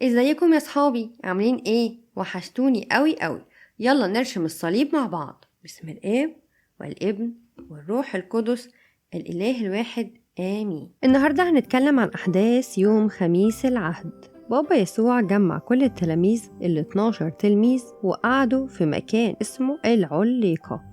ازيكم يا صحابي؟ عاملين ايه؟ وحشتوني قوي قوي. يلا نرسم الصليب مع بعض. بسم الاب والابن والروح القدس الاله الواحد امين. النهارده هنتكلم عن احداث يوم خميس العهد. بابا يسوع جمع كل التلاميذ 12 تلميذ وقعدوا في مكان اسمه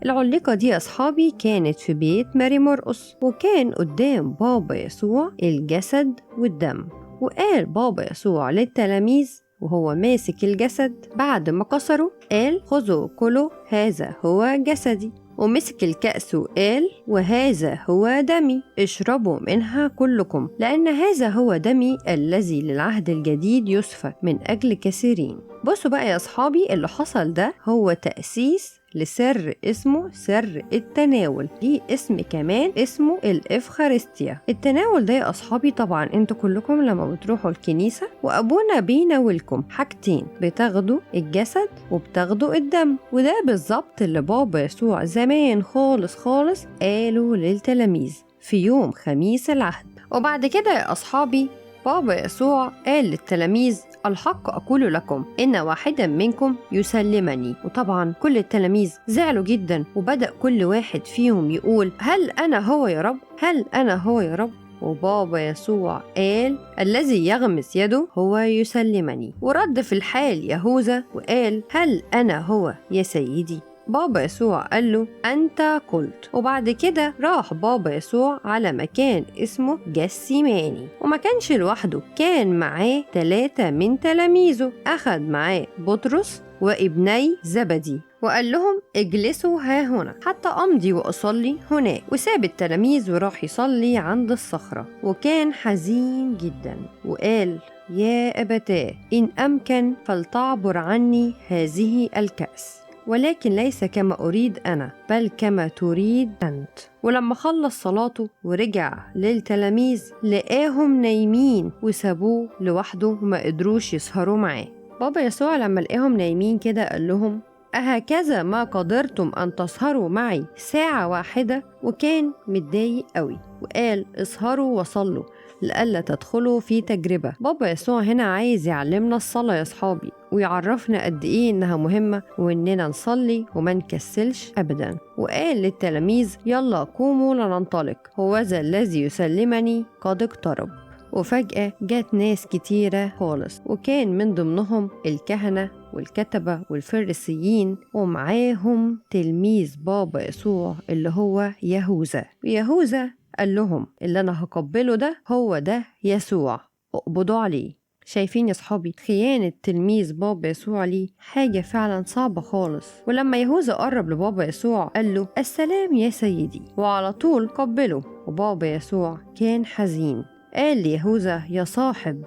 العليقة دي يا أصحابي كانت في بيت ماري مرقس، وكان قدام بابا يسوع الجسد والدم. وقال بابا يسوع للتلاميذ وهو ماسك الجسد بعد ما كسره، قال خذوا كلوا هذا هو جسدي. ومسك الكأس وقال وهذا هو دمي، اشربوا منها كلكم، لأن هذا هو دمي الذي للعهد الجديد يسفك من أجل كثيرين. بصوا بقى يا أصحابي، اللي حصل ده هو تأسيس لسر اسمه سر التناول، ليه اسم كمان اسمه الإفخارستيا. التناول ده يا أصحابي طبعا انتوا كلكم لما بتروحوا الكنيسة وأبونا بيناولكم حاجتين، بتاخدوا الجسد وبتاخدوا الدم، وده بالظبط اللي بابا يسوع زمان خالص قالوا للتلاميذ في يوم خميس العهد. وبعد كده يا أصحابي بابا يسوع قال للتلاميذ الحق أقول لكم إن واحدا منكم يسلمني. وطبعا كل التلاميذ زعلوا جدا، وبدأ كل واحد فيهم يقول هل أنا هو يا رب؟ هل أنا هو يا رب؟ وبابا يسوع قال الذي يغمس يده هو يسلمني. ورد في الحال يهوذا وقال هل أنا هو يا سيدي؟ بابا يسوع قال له أنت قلت. وبعد كده راح بابا يسوع على مكان اسمه جسيماني، وما كانش لوحده، كان معاه 3 من تلاميذه. أخد معاه بطرس وابني زبدي وقال لهم اجلسوا ها هنا حتى أمضي وأصلي هناك. وساب التلاميذ وراح يصلي عند الصخرة، وكان حزين جدا وقال يا أبتاه إن أمكن فلتعبر عني هذه الكأس، ولكن ليس كما أريد أنا بل كما تريد أنت. ولما خلص صلاته ورجع للتلاميذ لقاهم نايمين وسابوه لوحده وما قدروش يسهروا معاه. بابا يسوع لما لقاهم نايمين كده قال لهم أهكذا ما قدرتم أن تسهروا معي ساعة واحدة؟ وكان متضايق قوي وقال اسهروا وصلوا لألا تدخلوا في تجربة. بابا يسوع هنا عايز يعلمنا الصلاة يا صحابي، ويعرفنا قد إيه إنها مهمة، وإننا نصلي وما نكسلش أبدا. وقال للتلاميذ يلا قوموا لننطلق، هوذا الذي يسلمني قد اقترب. وفجأة جات ناس كتيرة خالص، وكان من ضمنهم الكهنة والكتبة والفريسيين، ومعاهم تلميذ بابا يسوع اللي هو يهوذا. ويهوذا قال لهم اللي أنا هقبله ده هو ده يسوع، اقبضوا عليه. شايفين يا صحابي خيانة تلميذ بابا يسوع ليه حاجة فعلا صعبة خالص. ولما يهوذا قرب لبابا يسوع قال له السلام يا سيدي، وعلى طول قبله. وبابا يسوع كان حزين، قال ليهوذا يا صاحب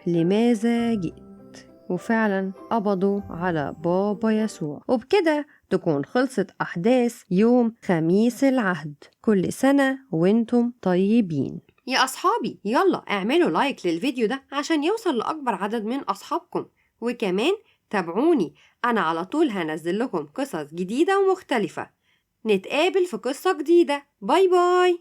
لماذا جئت؟ وفعلا قبضوا على بابا يسوع. وبكده تكون خلصت أحداث يوم خميس العهد. كل سنة وانتم طيبين يا أصحابي. يلا اعملوا لايك للفيديو ده عشان يوصل لأكبر عدد من أصحابكم، وكمان تابعوني، أنا على طول هنزل لكم قصص جديدة ومختلفة. نتقابل في قصة جديدة. باي باي.